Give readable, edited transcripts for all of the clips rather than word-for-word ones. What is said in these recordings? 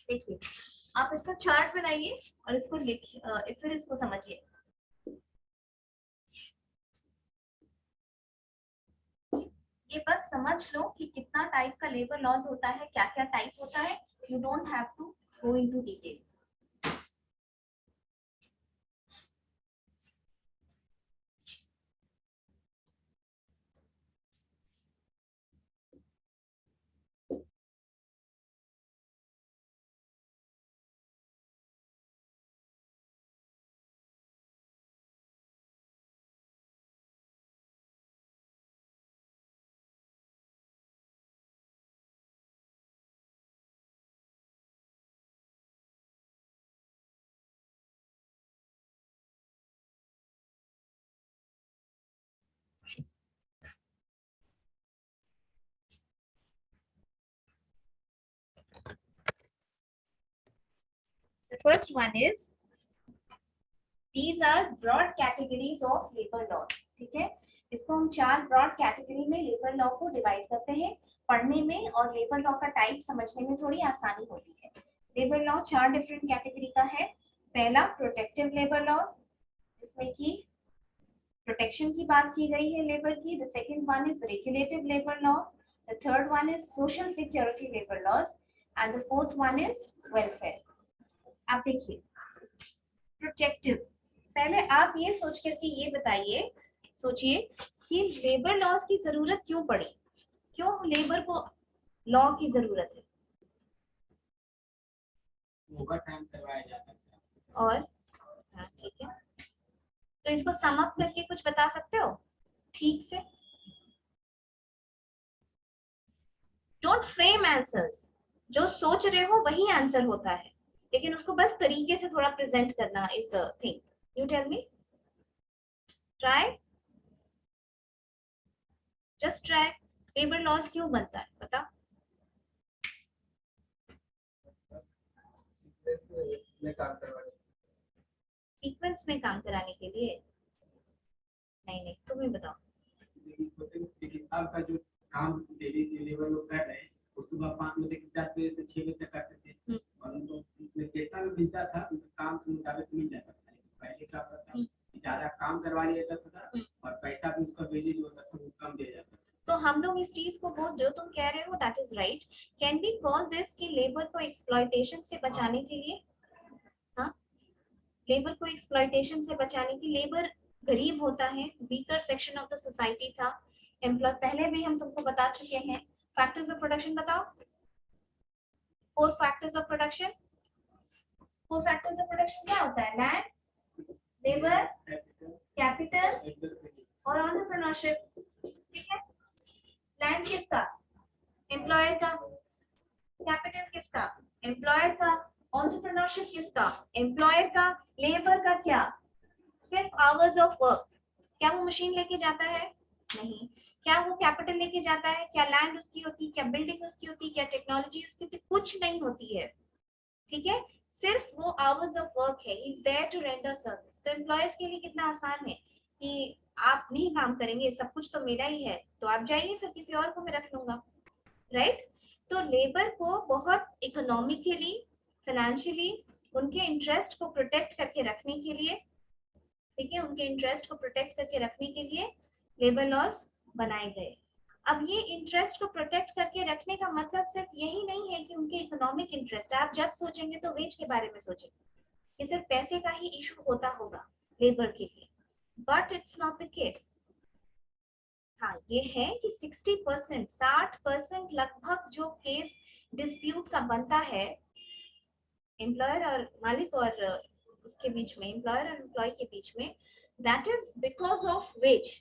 देखिए, आप इसका चार्ट बनाइए और इसको लिखिए, फिर इसको समझिए। ये बस समझ लो कि कितना टाइप का लेबर लॉज होता है, क्या क्या टाइप होता है। You don't have to go into details. The first one is these are broad categories of labor laws. ठीक है, इसको हम 4 ब्रॉड कैटेगरी में लेबर लॉ को डिवाइड करते हैं। पढ़ने में और लेबर लॉ का टाइप समझने में थोड़ी आसानी होती है। लेबर लॉ 4 डिफरेंट कैटेगरी का है। पहला प्रोटेक्टिव लेबर लॉज, जिसमें कि प्रोटेक्शन की बात की गई है लेबर की। The second one is regulative labour laws, the third one is social security labour laws and the fourth one is welfare. आप देखिए, प्रोटेक्टिव, पहले आप ये सोच करके ये बताइए, सोचिए कि लेबर लॉज की जरूरत क्यों पड़ी, क्यों लेबर को लॉ की जरूरत है। ओवर टाइम करवाया जाता है। और हाँ, ठीक है, तो इसको सम अप करके कुछ बता सकते हो ठीक से? डोंट फ्रेम आंसर्स, जो सोच रहे हो वही आंसर होता है, लेकिन उसको बस तरीके से थोड़ा प्रेजेंट करना is the thing. You tell me, try, just try. Labour laws क्यों बनता है बता। में काम करवाने सीक्वेंस में काम कराने के लिए? नहीं नहीं, तुम ही बताओ। आपका जो काम डेली लेबर लोग कर रहे हैं वो सुबह 5 बजे से 10 बजे से 6 बजे तक करते थे और उनको वेतन मिलता था, उनका काम के मुताबिक मिल जाता था। पहले क्या होता था, ज्यादा काम करवा लिया जाता था और पैसा भी उसका वेजेज जो होता था वो कम दिया जाता था। तो हम लोग इस चीज को बहुत, जो तुम कह रहे हो that is right. Can be call this कि लेबर को एक्सप्लॉयटेशन से बचाने के लिए, हाँ, लेबर को एक्सप्लॉयटेशन से बचाने की, लेबर गरीब होता है, weaker section of the society था, एम्प्लॉय, पहले भी हम तुमको बता चुके हैं। फैक्टर्स ऑफ प्रोडक्शन बताओ, 4 factors of production. 4 factors of production क्या होता है? लैंड, लेबर, कैपिटल और एंटरप्रेन्योरशिप। ठीक है, लैंड किसका? एम्प्लॉयर का। कैपिटल किसका? एम्प्लॉयर का। एंटरप्रेन्योरशिप किसका? एम्प्लॉयर का। लेबर का क्या? सिर्फ आवर्स ऑफ वर्क। क्या वो मशीन लेके जाता है? नहीं। क्या वो कैपिटल लेके जाता है? क्या लैंड उसकी होती, क्या बिल्डिंग उसकी होती, क्या टेक्नोलॉजी उसकी होती? कुछ नहीं होती है। ठीक है, सिर्फ वो आवर्स ऑफ वर्क है, is there to render service. तो एम्प्लॉयर्स के लिए कितना आसान है कि आप नहीं काम करेंगे, सब कुछ तो मेरा ही है, तो आप जाइए, फिर किसी और को मैं रख लूंगा, राइट। तो लेबर को बहुत इकोनॉमिकली, फाइनेंशियली उनके इंटरेस्ट को प्रोटेक्ट करके रखने के लिए, ठीक है, उनके इंटरेस्ट को प्रोटेक्ट करके रखने के लिए लेबर लॉज बनाए गए। अब ये इंटरेस्ट को प्रोटेक्ट करके रखने का मतलब सिर्फ यही नहीं है कि उनके इकोनॉमिक इंटरेस्ट, आप जब सोचेंगे तो वेज के बारे में सोचेंगे कि सिर्फ पैसे का ही इशू होता होगा लेबर के लिए, but it's not the case. हाँ, ये है कि 60%, 60% लगभग जो केस डिस्प्यूट का बनता है एम्प्लॉयर और मालिक और उसके बीच में, एम्प्लॉयर और एम्प्लॉय के बीच में, that is because of wage.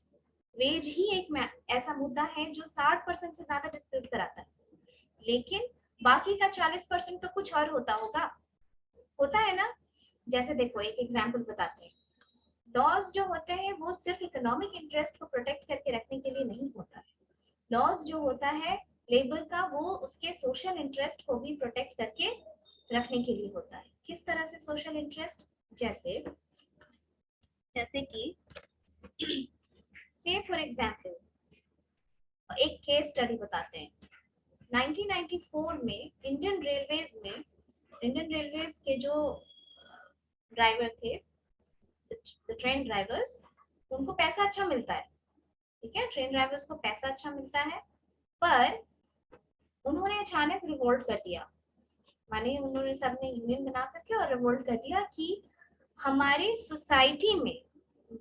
Wage ही एक ऐसा मुद्दा है जो 60% से ज्यादा डिस्प्यूट कराता है, लेकिन बाकी का 40% तो कुछ और होता होगा, होता है ना। जैसे देखो, एक एग्जांपल बताते हैं। लॉज जो होते हैं वो सिर्फ इकोनॉमिक इंटरेस्ट को प्रोटेक्ट करके रखने के लिए नहीं होता है। लॉज जो होता है लेबर का, वो उसके सोशल इंटरेस्ट को भी प्रोटेक्ट करके रखने के लिए होता है। किस तरह से सोशल इंटरेस्ट? जैसे जैसे कि से फॉर एग्जांपल एक केस स्टडी बताते हैं। 1994 में इंडियन रेलवेज में इंडियन रेलवेज के जो ड्राइवर थे, द ट्रेन ड्राइवर्स, उनको पैसा अच्छा मिलता है, ठीक है, ट्रेन ड्राइवर्स को पैसा अच्छा मिलता है, पर उन्होंने अचानक रिवोल्ट कर दिया, माने उन्होंने सबने यूनियन बना करके और रिवोल्ट कर दिया कि हमारी सोसाइटी में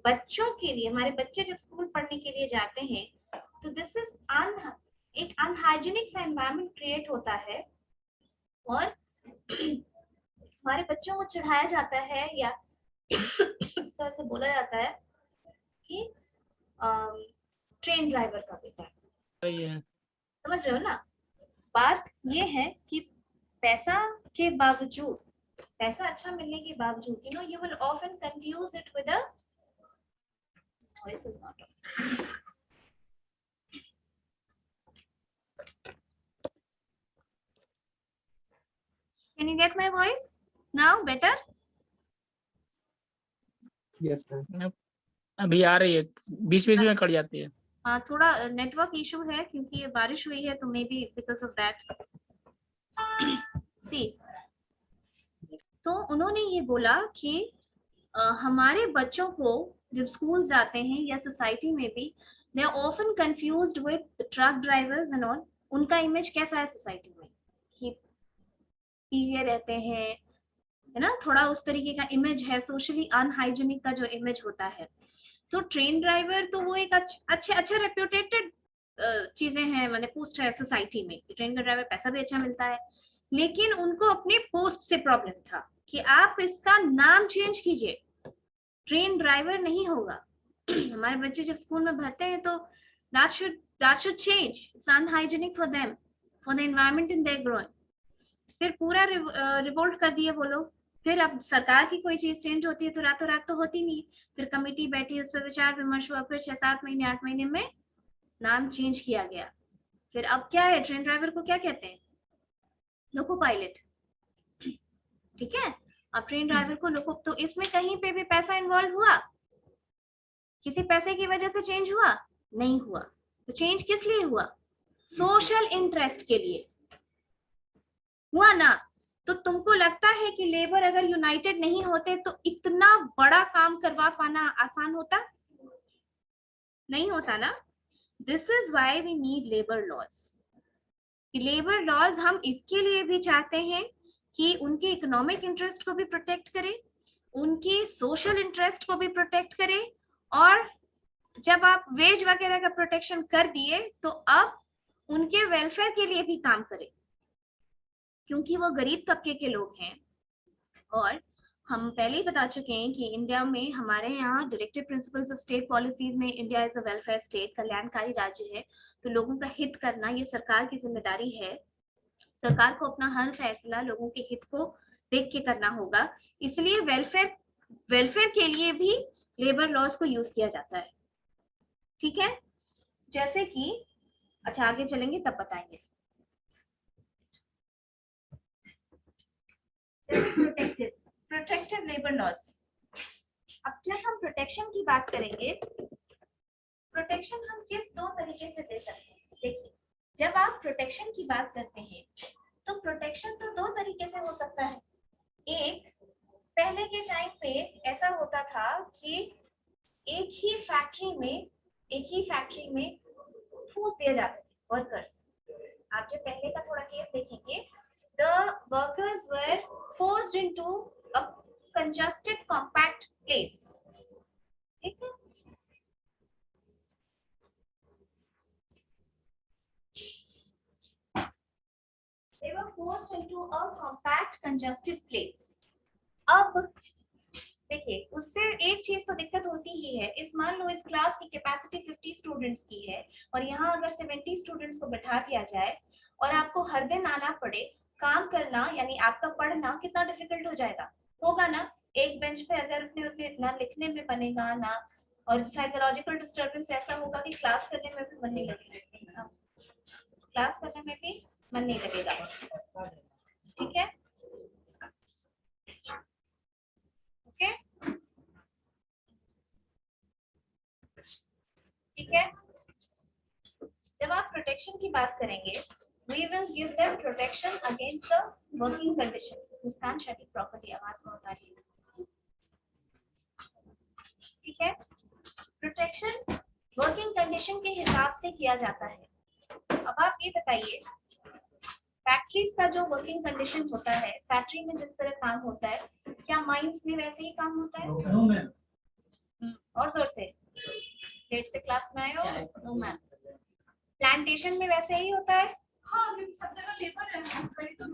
बच्चों के लिए, हमारे बच्चे जब स्कूल पढ़ने के लिए जाते हैं तो दिस इज एक अनहाइजीनिक सा एनवायरनमेंट क्रिएट होता है, और हमारे बच्चों को चढ़ाया जाता है या सर से बोला जाता है कि ट्रेन ड्राइवर का बेटा है। सही है। समझ रहे हो ना? बात ये है कि पैसा के बावजूद, पैसा अच्छा मिलने के बावजूद, you know, you will often confuse it with a voice is not on. Can you get my voice now better? Yes ma'am. अभी आ रही है, बीच बीच में कट जाती है। हाँ, थोड़ा नेटवर्क इशू है क्योंकि ये बारिश हुई है, तो may be because of that. See, तो उन्होंने ये बोला कि हमारे बच्चों को जब स्कूल जाते हैं या सोसाइटी में भी, they are often confused with truck drivers and all. उनका इमेज कैसा है सोसाइटी में कि पीले रहते हैं, है ना, थोड़ा उस तरीके का इमेज है, सोशली अनहाइजीनिक का जो इमेज होता है। तो ट्रेन ड्राइवर तो वो एक अच्छा रेप्यूटेटेड चीजें हैं, मैंने पोस्ट है सोसाइटी में कि ट्रेन का ड्राइवर पैसा भी अच्छा मिलता है, लेकिन उनको अपने पोस्ट से प्रॉब्लम था कि आप इसका नाम चेंज कीजिए, ट्रेन ड्राइवर नहीं होगा। हमारे बच्चे जब स्कूल में भरते हैं तो that should change. It's unhygienic for them, for the environment in their growing. फिर पूरा रिवोल्ट कर दिए वो लोग। फिर अब सरकार की कोई चीज चेंज होती है तो रातों रात तो होती नहीं, फिर कमेटी बैठी, उस पर विचार विमर्श हुआ, फिर 6-7 महीने 8 महीने में नाम चेंज किया गया। फिर अब क्या है, ट्रेन ड्राइवर को क्या कहते हैं? लोको पायलट, ठीक है। अब ट्रेन ड्राइवर को लोको, तो इसमें कहीं पे भी पैसा इन्वॉल्व हुआ? किसी पैसे की वजह से चेंज हुआ? नहीं हुआ। तो चेंज किस लिए हुआ? सोशल इंटरेस्ट के लिए हुआ ना। तो तुमको लगता है कि लेबर अगर यूनाइटेड नहीं होते तो इतना बड़ा काम करवा पाना आसान होता? नहीं होता ना। This is why we need labour laws. Labour laws हम इसके लिए भी चाहते हैं कि उनके इकोनॉमिक इंटरेस्ट को भी प्रोटेक्ट करें, उनकी सोशल इंटरेस्ट को भी प्रोटेक्ट करें, और जब आप वेज वगैरह का प्रोटेक्शन कर दिए तो अब उनके वेलफेयर के लिए भी काम करें, क्योंकि वो गरीब तबके के लोग हैं। और हम पहले ही बता चुके हैं कि इंडिया में, हमारे यहाँ directive principles of state policies में, India is a welfare state, कल्याणकारी राज्य है, तो लोगों का हित करना ये सरकार की जिम्मेदारी है। सरकार को अपना हर फैसला लोगों के हित को देख के करना होगा, इसलिए वेलफेयर के लिए भी लेबर लॉज को यूज किया जाता है, ठीक है। जैसे कि, अच्छा आगे चलेंगे तब बताएंगे। Protective labour laws. अब जब हम प्रोटेक्शन की बात करेंगे, प्रोटेक्शन हम किस दो तरीके से दे सकते हैं। देखिए, जब आप प्रोटेक्शन की बात करते हैं तो प्रोटेक्शन तो दो तरीके से हो सकता है। एक, पहले के टाइम पे ऐसा होता था कि एक ही फैक्ट्री में ठूस दिए जाते थे वर्कर्स। आप जब पहले का थोड़ा केस देखेंगे, the workers were forced into a congested compact place, ठीक है। They were forced into a compact congested place. अब देखिए, उससे एक चीज तो दिक्कत होती ही है। इस मान लो इस क्लास की कैपेसिटी 50 स्टूडेंट्स की है और यहाँ अगर 70 स्टूडेंट्स को बैठा दिया जाए और आपको हर दिन आना पड़े, काम करना यानी आपका पढ़ना कितना डिफिकल्ट हो जाएगा, होगा ना। एक बेंच पे अगर उतने ना लिखने में बनेगा ना, और साइकोलॉजिकल डिस्टर्बेंस ऐसा होगा कि क्लास करने में भी मन नहीं लगेगा, क्लास करने में भी मन नहीं लगेगा, ठीक है। ओके, ठीक है। जब आप प्रोटेक्शन की बात करेंगे, we will give them protection against the working condition. Muskan Sharif property आवाज में होता है, ठीक है। प्रोटेक्शन वर्किंग कंडीशन के हिसाब से किया जाता है। अब आप ये बताइए, फैक्ट्रीज का जो वर्किंग कंडीशन होता है, फैक्ट्री में जिस तरह काम होता है, क्या माइंस में वैसे ही काम होता है? और जोर से, लेट से क्लास में आए हो? No ma'am. प्लांटेशन में वैसे ही होता है? हाँ, सब जगह लेबर है, कहीं तो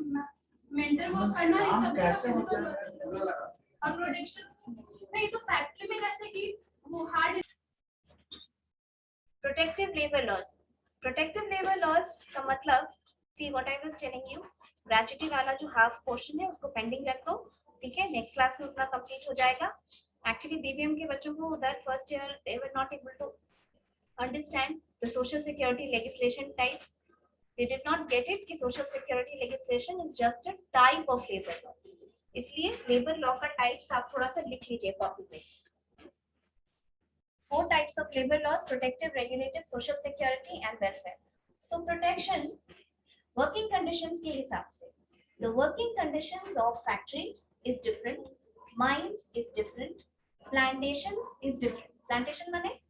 मेंटल वर्क करना है, सब जगह फिजिकल वर्क और प्रोडक्शन नहीं, तो फैक्ट्री में जैसे कि वो hard. Protective labour laws, protective labour laws का मतलब, see what I was telling you, gratuity वाला जो हाफ पोर्शन है उसको पेंडिंग रख दो, ठीक है, नेक्स्ट क्लास में उतना कंप्लीट हो जाएगा। एक्चुअली बीबीएम के बच्चों को उधर first year they were not able to understand the social security legislation types, they did not get it कि social security legislation is just a type of labor law, इसलिए labor law का types आप थोड़ा सा लिख लीजिए copy पे। 4 types of labor laws: protective, regulative, social security and welfare. So protection working conditions के हिसाब से, the working conditions of factories is different, mines is different, plantations is different. Plantation माने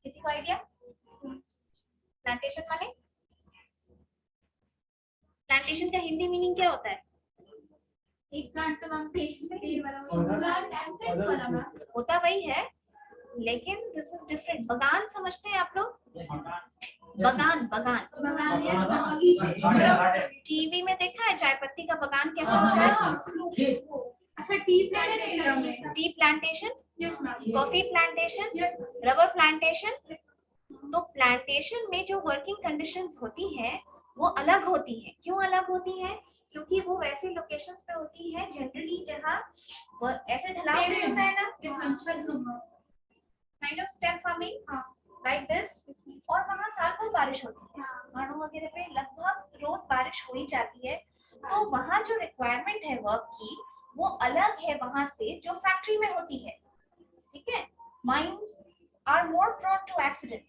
किसी को आइडिया? प्लांटेशन माने, plantation का Hindi meaning क्या होता है? एक प्लांट का नाम वाला होता वही है, लेकिन दिस इज डिफरेंट। बगान समझते हैं आप लोग? बगान, बगान, टीवी में देखा है चाय पत्ती का बगान कैसा होता है? अच्छा, tea plantation, coffee plantation, rubber plantation. तो प्लांटेशन में जो वर्किंग कंडीशंस होती हैं वो अलग होती हैं। क्यों अलग होती हैं? क्योंकि वो वैसे लोकेशंस पे होती है जनरली जहाँ ऐसे ढलाव नहीं होता है ना, kind of step farming like this, और वहाँ साल भर बारिश होती है, पहाड़ों वगैरह पे लगभग रोज बारिश हो ही जाती है। तो वहाँ जो रिक्वायरमेंट है वर्क की वो अलग है वहां से जो फैक्ट्री में होती है, ठीक है। Mines are more prone to accident,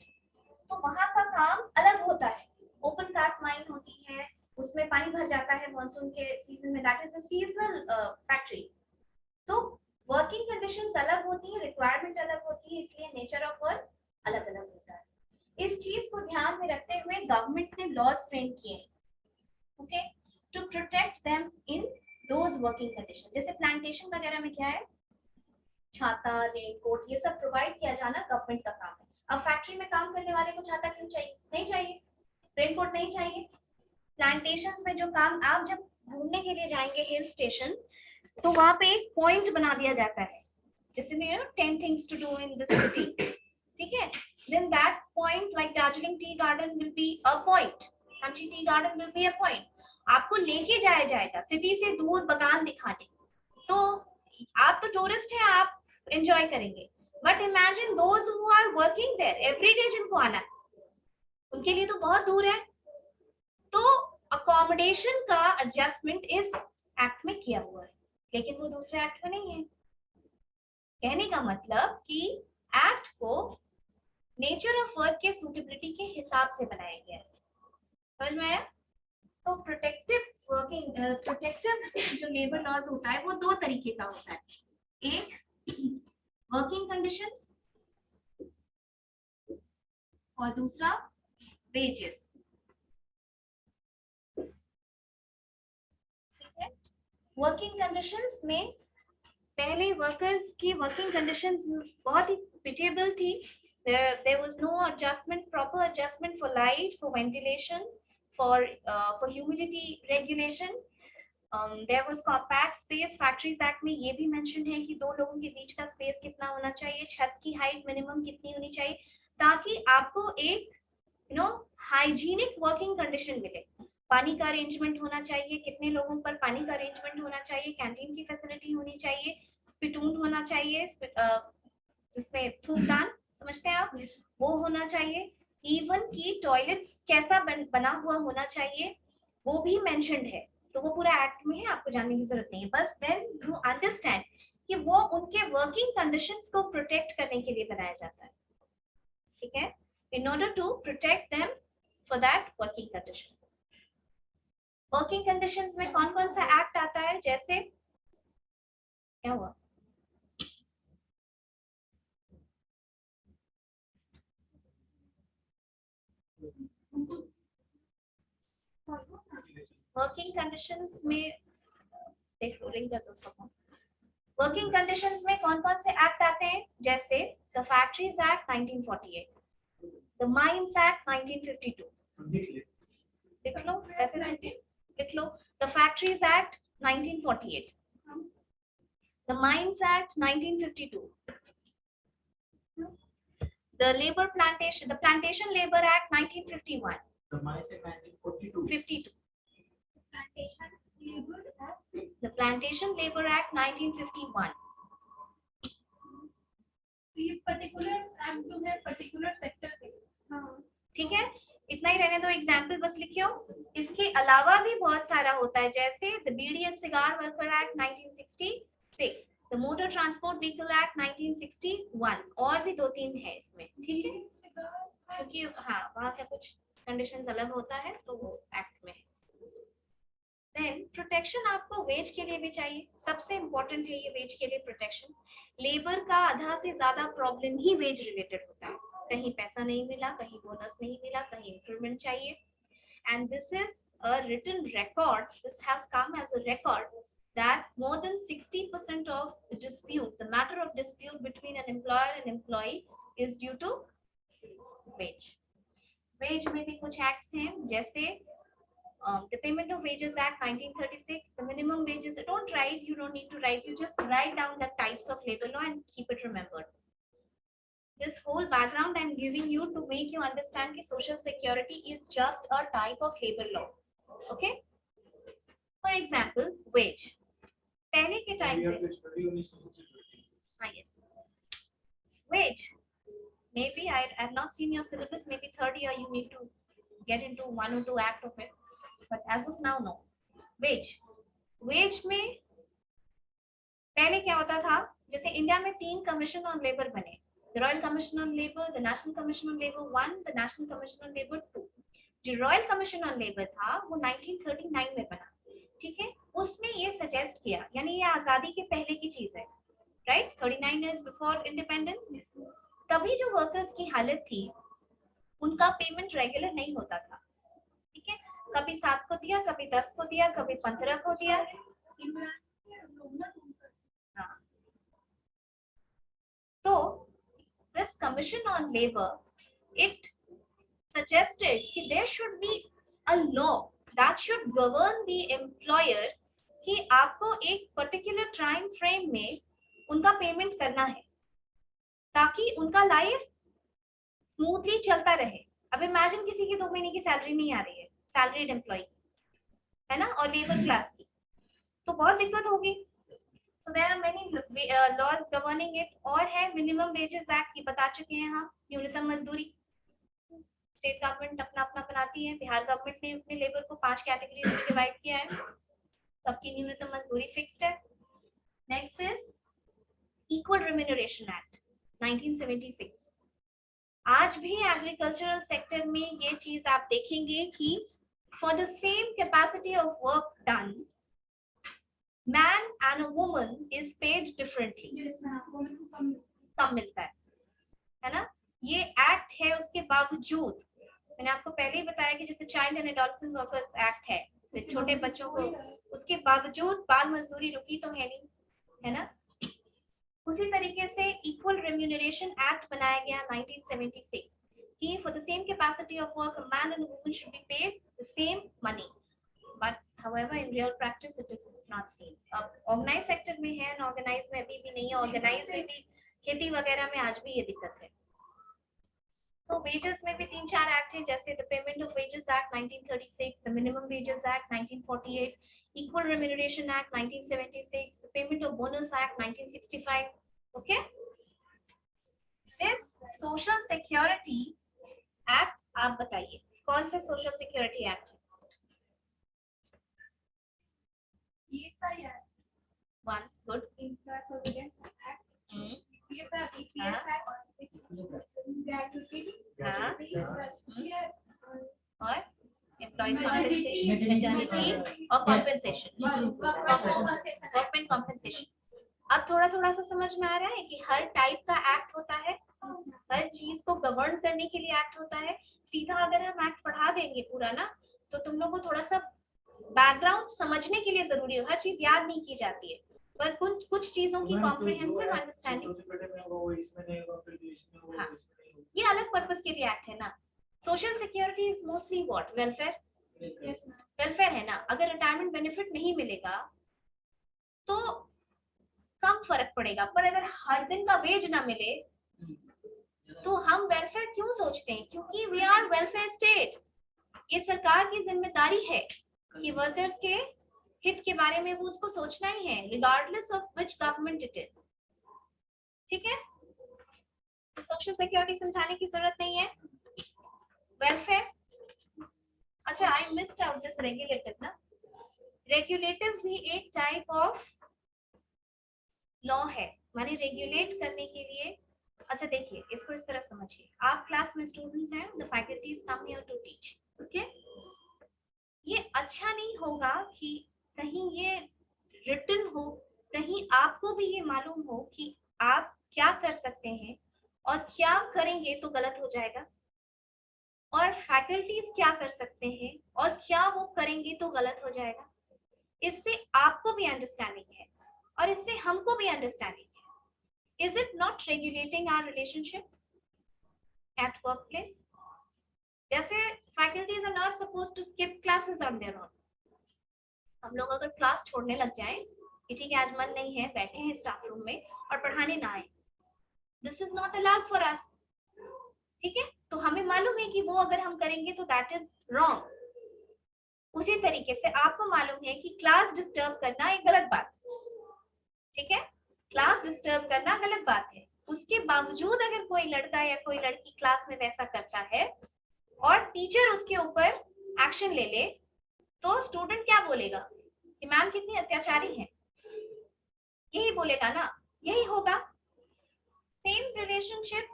तो वहां का काम अलग होता है। ओपन कास्ट माइन होती है, उसमें पानी भर जाता है मानसून के सीजन में, that is a seasonal factory. तो वर्किंग कंडीशंस अलग होती है, रिक्वायरमेंट अलग होती है, इसलिए नेचर ऑफ वर्क अलग अलग होता है। इस चीज को ध्यान में रखते हुए गवर्नमेंट ने लॉज फ्रेम किए, okay, to protect them in those working condition. जैसे प्लांटेशन वगैरह में क्या है, छाता, रेनकोट, ये सब प्रोवाइड किया जाना गवर्नमेंट का काम है। अब फैक्ट्री में काम करने वाले को छाता क्यों चाहिए? नहीं चाहिए, रेनकोट नहीं चाहिए। प्लांटेशंस में जो काम, आप जब घूमने के लिए जाएंगे हिल स्टेशन तो वहां पे एक पॉइंट बना दिया जाता है, जैसे में 10 things to do in this city, ठीक है, then that point like Darjeeling tea garden will be a point, Hampi tea garden will be a point. आपको लेके जाया जाएगा सिटी से दूर बगान दिखाने, तो आप तो टूरिस्ट हैं, आप एंजॉय करेंगे, but imagine those who are working there every day, जिनको आना है उनके लिए तो बहुत दूर है। तो अकोमोडेशन का एडजस्टमेंट इस एक्ट में किया हुआ है, लेकिन वो दूसरे एक्ट में नहीं है। कहने का मतलब कि एक्ट को नेचर ऑफ वर्क के सूटेबिलिटी के हिसाब से बनाया गया है। समझ में आया? तो प्रोटेक्टिव वर्किंग, प्रोटेक्टिव जो लेबर लॉज होता है वो 2 तरीके का होता है, एक वर्किंग कंडीशंस और दूसरा वेजेस, ठीक है। वर्किंग कंडीशंस में पहले वर्कर्स की वर्किंग कंडीशंस बहुत ही पिटिएबल थी। there was no adjustment, proper adjustment for light, for ventilation, for humidity regulation. There was compact space. Factories Act में ये भी मेंशन है कि 2 लोगों के बीच का स्पेस कितना होना चाहिए, छत की हाइट मिनिमम कितनी होनी चाहिए, ताकि आपको एक हाइजीनिक वर्किंग कंडीशन मिले। पानी का अरेंजमेंट होना चाहिए, कितने लोगों पर पानी का अरेंजमेंट होना चाहिए, कैंटीन की फैसिलिटी होनी चाहिए, स्पिटून होना चाहिए, जिसमें थूकदान समझते हैं आप, वो होना चाहिए। इवन की टॉयलेट्स कैसा बना हुआ होना चाहिए वो भी मेंशन्ड है। तो वो पूरा एक्ट में है, आपको जानने की जरूरत नहीं है, बस देन यू अंडरस्टैंड कि वो उनके वर्किंग कंडीशंस को प्रोटेक्ट करने के लिए बनाया जाता है, ठीक है। in order to protect them for that working condition. Working conditions में कौन कौन सा एक्ट आता है, जैसे क्या हुआ, वर्किंग कंडीशंस में देख रोलिंग कर दो सबको। वर्किंग कंडीशंस में कौन कौन से एक्ट आते हैं, जैसे the factories act 1948, the mines act 1952, लिख लो ऐसे लिख लो, the factories act 1948, the mines act 1952, the plantation labor act 1951, The Mines Act 1942. 52, the plantation labor act 1951, ये पर्टिकुलर एक्ट जो है पर्टिकुलर सेक्टर पे। ठीक है, इतना ही रहने दो, एग्जाम्पल बस लिखियो। इसके अलावा भी बहुत सारा होता है, जैसे the bidi and cigar welfare act 1966, the motor transport vehicle act 1961, और भी 2-3 है इसमें, ठीक है, क्योंकि हाँ वहाँ का कुछ कंडीशंस अलग होता है तो वो एक्ट में है। देन प्रोटेक्शन आपको वेज के लिए भी चाहिए, सबसे इम्पोर्टेंट है ये वेज के लिए प्रोटेक्शन। लेबर का आधा से ज्यादा प्रॉब्लम ही वेज रिलेटेड होता है, कहीं पैसा नहीं मिला, कहीं बोनस नहीं मिला, कहीं इंक्रीमेंट चाहिए, and this is a written record, this has come as a record that more than 60% of the dispute, the matter of dispute between an employer and employee is due to wage. Wage में भी कुछ acts हैं, जैसे the Payment of Wages Act 1936, the minimum wages. Don't write, you don't need to write, you just write down the types of labor law and keep it remembered. This whole background I'm giving you to make you understand that social security is just a type of labor law. Okay? For example, wage. पहले के time पे, हाँ yes, wage. Maybe I've not seen your syllabus. Maybe third year you need to get into 1 or 2 act of it. But as of now, no. Wage. Wage में पहले क्या होता था, जैसे इंडिया में 3 कमीशन ऑन लेबर बने, the royal commission on labour, the national commission on labour 1, the national commission on labour 2। जो royal commission on labour था वो 1939 में बना, ठीक है, उसने ये सजेस्ट किया, यानी ये आजादी के पहले की चीज है, राइट, 39 इयर्स बिफोर इंडिपेंडेंस। तभी जो वर्कर्स की हालत थी, उनका पेमेंट रेगुलर नहीं होता था, ठीक है, कभी 7 को दिया, कभी 10 को दिया, कभी 15 को दिया। हाँ, तो this commission on labour, it suggested कि there should be a law that should govern the employer कि आपको एक पर्टिकुलर टाइम फ्रेम में उनका पेमेंट करना है, ताकि उनका लाइफ स्मूथली चलता रहे। अब इमेजिन किसी की 2 महीने की सैलरी नहीं आ रही है, सैलरीड एम्प्लॉय है ना, और लेबर क्लास की, तो बहुत दिक्कत होगी। So there are many laws governing it, और है मिनिमम वेजेस एक्ट की, बता चुके हैं हम, न्यूनतम मजदूरी स्टेट गवर्नमेंट अपना अपना बनाती है, बिहार गवर्नमेंट ने अपने लेबर को 5 कैटेगरीज में डिवाइड किया है, सबकी न्यूनतम मजदूरी फिक्स्ड है। Next is equal remuneration act 1976। आज भी एग्रीकल्चरल सेक्टर में ये चीज आप देखेंगे कि for the same capacity of work done, man and a woman is paid differently, कम मिलता है ना। ये एक्ट है, उसके बावजूद मैंने आपको पहले ही बताया कि जैसे child and adolescent workers act है, जैसे छोटे बच्चों को, उसके बावजूद बाल मजदूरी रुकी तो है नहीं, है ना। उसी तरीके से इक्वल रेम्यूनरेशन एक्ट बनाया गया 1976 कि for the same capacity of work a man and a woman should be paid the same money, but however in real practice it is not seen. अब ऑर्गेनाइज सेक्टर में है, unorganised में अभी भी नहीं है, ऑर्गेनाइज में भी खेती वगैरह में आज भी ये दिक्कत है। तो वेजेस में भी 3-4 एक्ट हैं, जैसे the payment of wages act 1936, the minimum wages act 1948, equal remuneration act 1976, the payment of bonus act 1965। Okay, this social security act, आप बताइए कौन से सोशल सिक्योरिटी एक्ट है? ये सारी है। 1 गुड, एम्प्लॉय प्रोविडेंट एक्ट, और एम्प्लॉयज कॉम्पेंसेशन, मैटरनिटी और कॉम्पेंसेशन, वर्कमैन कॉम्पेंसेशन। अब थोड़ा थोड़ा सा समझ में आ रहा है कि हर टाइप का एक्ट होता है, हर चीज को गवर्न करने के लिए एक्ट होता है। सीधा अगर हम एक्ट पढ़ा देंगे पूरा ना, तो तुम लोग को थोड़ा सा बैकग्राउंड समझने के लिए जरूरी है, हर चीज याद नहीं की जाती है, पर कुछ चीजों की कॉम्प्रिहेंसिव अंडरस्टैंडिंग। हाँ, ये अलग पर्पस के लिए एक्ट है ना। Social security is mostly what, welfare, welfare है ना। अगर रिटायरमेंट बेनिफिट नहीं मिलेगा तो कम फर्क पड़ेगा, पर अगर हर दिन का वेज ना मिले तो हम वेलफेयर क्यों सोचते हैं? क्योंकि वी आर वेलफेयर स्टेट। ये सरकार की जिम्मेदारी है कि वर्कर्स के हित के बारे में वो उसको सोचना ही है, regardless of which government it is. ठीक है, सोशल सिक्योरिटी समझाने की जरूरत नहीं है। वेलफेयर, अच्छा I missed out this regulative ना। रेगुलेटिव भी एक टाइप ऑफ लॉ है, माने रेगुलेट करने के लिए। अच्छा देखिए, इसको इस तरह समझिए, आप क्लास में स्टूडेंट्स हैं, the faculties come here to teach, okay. ये अच्छा नहीं होगा कि कहीं ये रिटन हो, कहीं आपको भी ये मालूम हो कि आप क्या कर सकते हैं और क्या करेंगे तो गलत हो जाएगा, और फैकल्टीज क्या कर सकते हैं और क्या वो करेंगे तो गलत हो जाएगा। इससे आपको भी अंडरस्टैंडिंग है और इससे हमको भी अंडरस्टैंडिंग है। Is it not regulating our relationship at workplace? जैसे faculties are not supposed to skip classes on their own. हम लोग अगर क्लास छोड़ने लग जाएं कि ठीक है आज मन नहीं है, बैठे हैं स्टाफ रूम में और पढ़ाने ना आए, this is not allowed for us. ठीक है, तो हमें मालूम है कि वो अगर हम करेंगे तो that is wrong. उसी तरीके से आपको मालूम है कि क्लास डिस्टर्ब करना एक गलत बात है। ठीक है, क्लास डिस्टर्ब करना गलत बात है। उसके बावजूद अगर कोई लड़का या कोई लड़की क्लास में वैसा करता है और टीचर उसके ऊपर एक्शन ले ले, तो स्टूडेंट क्या बोलेगा कि मैम कितनी अत्याचारी है, यही बोलेगा ना, यही होगा। सेम रिलेशनशिप,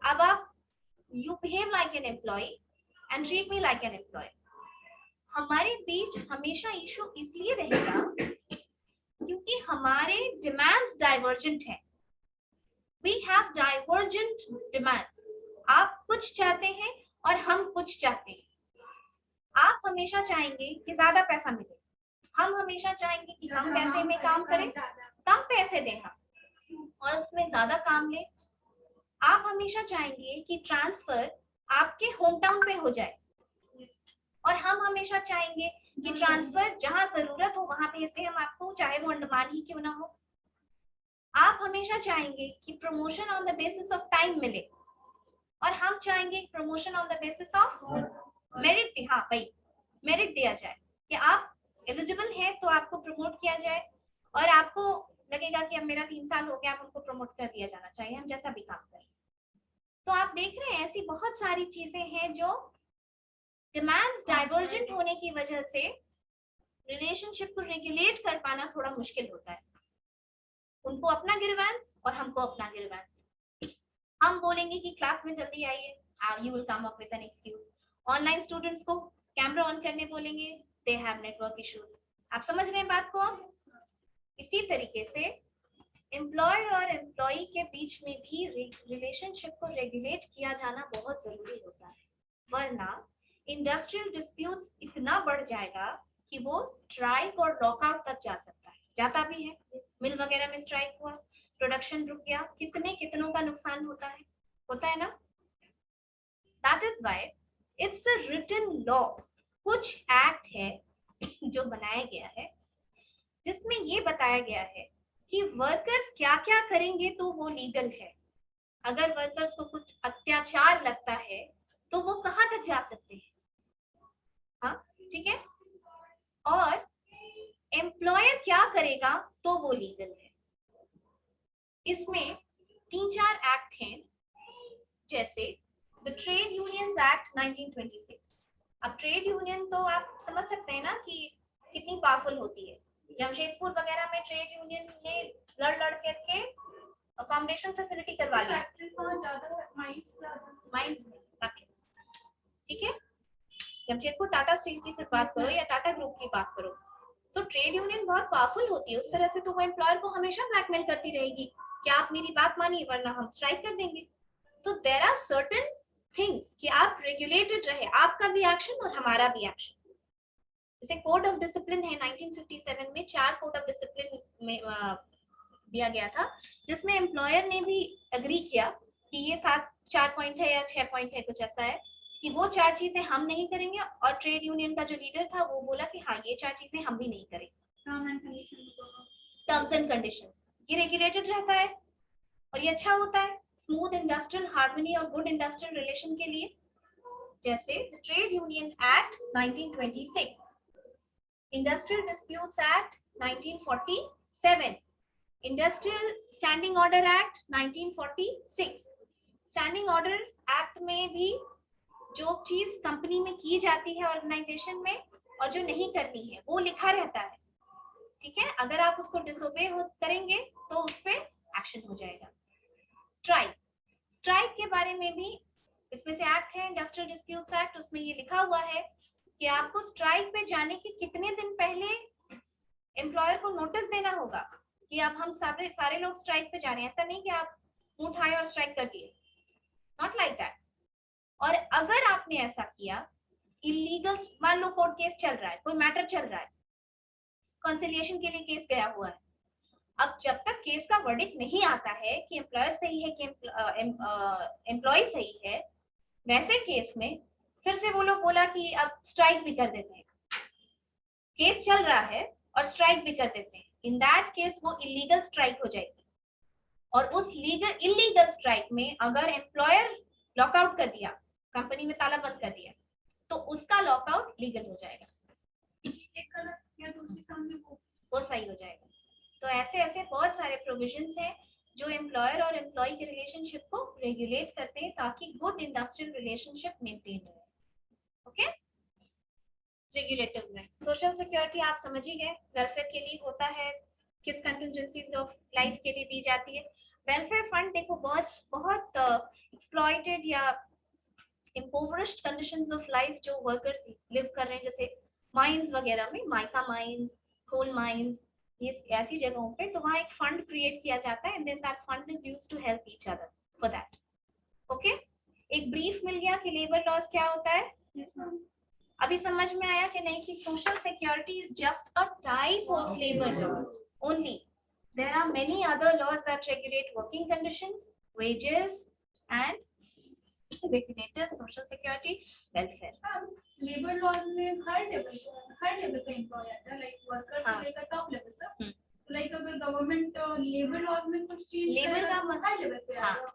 अब आप you behave like an employee and treat me like an employee. हमारे बीच हमेशा इशू इसलिए रहेगा क्योंकि हमारे डिमांड्स डाइवर्जेंट हैं। We have divergent demands. आप कुछ चाहते हैं और हम कुछ चाहते हैं। आप हमेशा चाहेंगे कि ज्यादा पैसा मिले, हम हमेशा चाहेंगे कि कम पैसे में काम करें, कम पैसे दें हम और उसमें ज्यादा काम लें। आप हमेशा चाहेंगे कि ट्रांसफर आपके होम टाउन पे हो जाए और हम हमेशा चाहेंगे कि ट्रांसफर जहां जरूरत हो वहां भेज दें हम आपको, चाहे वो अंडमान ही क्यों ना हो। आप हमेशा चाहेंगे कि promotion on the basis of time मिले और हम चाहेंगे promotion on the basis of merit. हाँ भाई, मेरिट दिया जाए कि आप एलिजिबल हैं तो आपको प्रमोट किया जाए और आपको लगेगा कि अब मेरा 3 साल हो गया, हमको प्रमोट कर दिया जाना चाहिए, हम जैसा भी काम करें। तो आप देख रहे हैं ऐसी बहुत सारी चीजें हैं जो डिमांड्स डाइवर्जेंट होने की वजह से रिलेशनशिप को रेगुलेट कर पाना थोड़ा मुश्किल होता है। उनको अपना गिरवांस और हमको अपना गिरवांस। हम बोलेंगे कि क्लास में जल्दी आइए, you will come up with an excuse. Online students को कैमरा ऑन करने बोलेंगे, दे हैव नेटवर्क इश्यूज। आप समझ रहे हैं बात को? इसी तरीके से एम्प्लॉयर और एम्प्लॉई के बीच में भी रिलेशनशिप को रेगुलेट किया जाना बहुत जरूरी होता है, वरना इंडस्ट्रियल डिस्प्यूट्स इतना बढ़ जाएगा कि वो स्ट्राइक और लॉकआउट तक जा सकता है, जाता भी है। मिल वगैरह में स्ट्राइक हुआ, प्रोडक्शन रुक गया, कितनों का नुकसान होता है ना। That is why it's a written law. कुछ एक्ट है जो बनाया गया है जिसमें ये बताया गया है कि वर्कर्स क्या क्या करेंगे तो वो लीगल है। अगर वर्कर्स को कुछ अत्याचार लगता है तो वो कहाँ तक जा सकते हैं, हाँ ठीक है। और एम्प्लॉयर क्या करेगा तो वो लीगल है। इसमें 3-4 एक्ट हैं, जैसे द ट्रेड यूनियंस एक्ट 1926। अब ट्रेड यूनियन तो आप समझ सकते हैं ना कि कितनी पावरफुल होती है। जमशेदपुर वगैरह में ट्रेड यूनियन ने लड़ करके अकोमोडेशन फैसिलिटी करवा ली फैक्ट्री वहाँ ज्यादा है, माइंस में ठीक है। जमशेदपुर टाटा स्टील की सिर्फ बात करो या टाटा ग्रुप की बात करो तो ट्रेड यूनियन बहुत पावरफुल होती है, उस तरह से तो वो एम्प्लॉयर को हमेशा ब्लैकमेल करती रहेगी कि आप मेरी बात मानिए वरना हम स्ट्राइक कर देंगे। तो देयर आर सर्टेन थिंग्स कि आप रेगुलेटेड रहे, आपका भी एक्शन और हमारा भी एक्शन। जैसे कोड ऑफ डिसिप्लिन है 1957 में 4 कोड ऑफ डिसिप्लिन में दिया गया था, जिसमें एम्प्लॉयर ने भी एग्री किया कि ये 4 पॉइंट है या 6 पॉइंट है, कुछ ऐसा है कि वो 4 चीजें हम नहीं करेंगे, और ट्रेड यूनियन का जो लीडर था वो बोला कि हाँ ये 4 चीजें हम भी नहीं करेंगे। टर्म्स एंड कंडीशंस ये रेगुलेटेड रहता है और ये अच्छा होता है स्मूथ इंडस्ट्रियल हार्मनी और गुड इंडस्ट्रियल रिलेशन के लिए। जैसे trade union act 1926, industrial disputes act 1947, industrial standing order act 1946। Standing order act में भी जो चीज कंपनी में की जाती है ऑर्गेनाइजेशन में और जो नहीं करनी है वो लिखा रहता है, ठीक है। अगर आप उसको डिसोबे करेंगे तो उस पर एक्शन हो जाएगा। स्ट्राइक के बारे में भी इसमें से एक्ट है इंडस्ट्रियल डिस्प्यूट्स एक्ट, उसमें ये लिखा हुआ है कि आपको स्ट्राइक पे जाने के कितने दिन पहले एम्प्लॉयर को नोटिस देना होगा कि अब हम सारे लोग स्ट्राइक पे जा रहे हैं। ऐसा नहीं कि आप मुंह उठाए और स्ट्राइक कर दिए, नॉट लाइक दैट। और अगर आपने ऐसा किया इलीगल, मान लो कोर्ट केस चल रहा है, कोई मैटर चल रहा है, कंसिलिएशन के लिए केस गया हुआ है, अब जब तक केस का वर्डिक्ट नहीं आता है कि एम्प्लॉयर सही है कि एम्प्लॉय सही है, वैसे केस में फिर से वो लोग बोला कि अब स्ट्राइक भी कर देते हैं, केस चल रहा है और स्ट्राइक भी कर देते हैं, इन दैट केस वो इलीगल स्ट्राइक हो जाएगी। और उस इलीगल स्ट्राइक में अगर एम्प्लॉयर लॉकआउट कर दिया, कंपनी में ताला बंद कर दिया, तो उसका लॉकआउट लीगल हो जाएगा, एक गलत या दूसरी सामने वो सही हो जाएगा। तो ऐसे ऐसे बहुत सारे प्रोविजंस हैं जो एम्प्लॉयर और एम्प्लॉय के रिलेशनशिप को रेगुलेट करते हैं ताकि गुड इंडस्ट्रियल रिलेशनशिप मेंटेन रहे। ओके, रेगुलेटिव में सोशल सिक्योरिटी आप समझ ही गए, वेलफेयर के लिए होता है, किस कंटिजेंसीज ऑफ लाइफ के लिए दी जाती है। वेलफेयर फंड देखो बहुत एक्सप्लॉइटेड या इम्पोवरिश्ड कंडीशंस ऑफ लाइफ जो वर्कर्स लिव कर रहे हैं, जैसे माइंस वगैरह में, माइका माइंस, कोल माइंस, ये ऐसी जगहों पे, तो वहाँ एक फंड क्रिएट किया जाता है and then that fund is used to help each other for that. Okay, एक ब्रीफ मिल गया कि लेबर लॉज क्या होता है। अभी समझ में आया कि नहीं कि social security is just a type of labour law only, there are many other laws that regulate working conditions, wages and regulative social security, welfare. Labour laws में हर लेवल का एम्प्लॉय आता है, लाइक वर्कर से लेकर top level तक। Like अगर government labour laws में कुछ चीज लेबर का हर लेवल पे आएगा।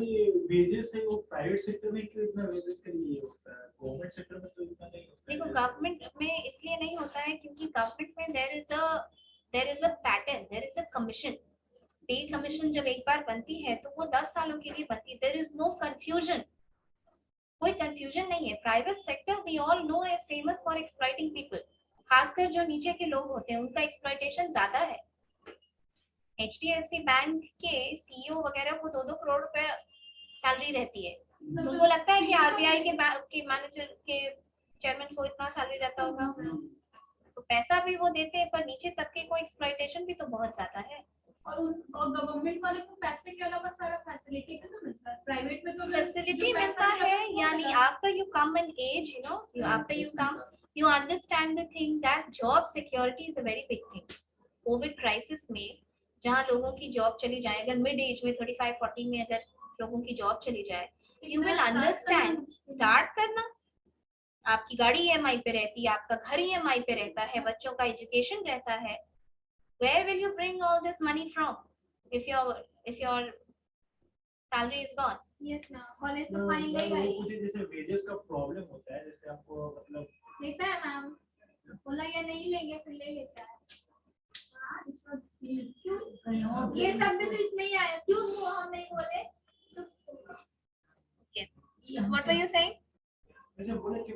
ये वेजेस है वो प्राइवेट सेक्टर में क्यों इतना वेजेस के लिए होता है, गवर्नमेंट सेक्टर में तो इतना नहीं होता है। देखो गवर्नमेंट में इसलिए नहीं होता है क्योंकि गवर्नमेंट में there is a pattern, there is a commission. Pay commission जब एक बार बनती है तो वो 10 सालों के लिए बनती है, देयर इज नो कंफ्यूजन, कोई कंफ्यूजन नहीं है। Private sector we all know is famous for exploiting people, खासकर जो नीचे के लोग होते हैं उनका एक्सप्लॉइटेशन ज्यादा है। HDFC बैंक के CEO वगैरह को 2-2 करोड़ रुपए सैलरी रहती है, तुमको लगता है कि RBI के मैनेजर के चेयरमैन को इतना सैलरी रहता होगा? तो पैसा भी वो देते हैं पर नीचे तबके को एक्सप्लॉइटेशन भी तो बहुत ज्यादा है। और गवर्नमेंट वाले को पैसे के अलावा सारा फैसिलिटी भी तो मिलता है, प्राइवेट में तो फैसिलिटी मिलता है, यानी after you come in as, you know, after you come you understand the thing that job security is a very big thing. Covid crisis में जहाँ लोगों की जॉब चली जाए, अगर मिड एज में 35-40 में अगर लोगों की जॉब चली जाए, you will understand, स्टार्ट करना, आपकी गाड़ी EMI पे रहती है, आपका घर EMI पे रहता है, बच्चों का एजुकेशन रहता है, where will you bring all this money from if your salary is gone? Yes ना, कॉलेज तो पाएंगे ही नहीं। मुझे जैसे वेजेस का प्रॉब्लम होता है, जैसे आपको मतलब लेता है मैम, बोला या नहीं लेंगे फिर ले लेता है। क्यों ये शब्द तो इसमें ही आया, क्यों वो हम नहीं बोले? Okay, what were you saying? जैसे बोले कि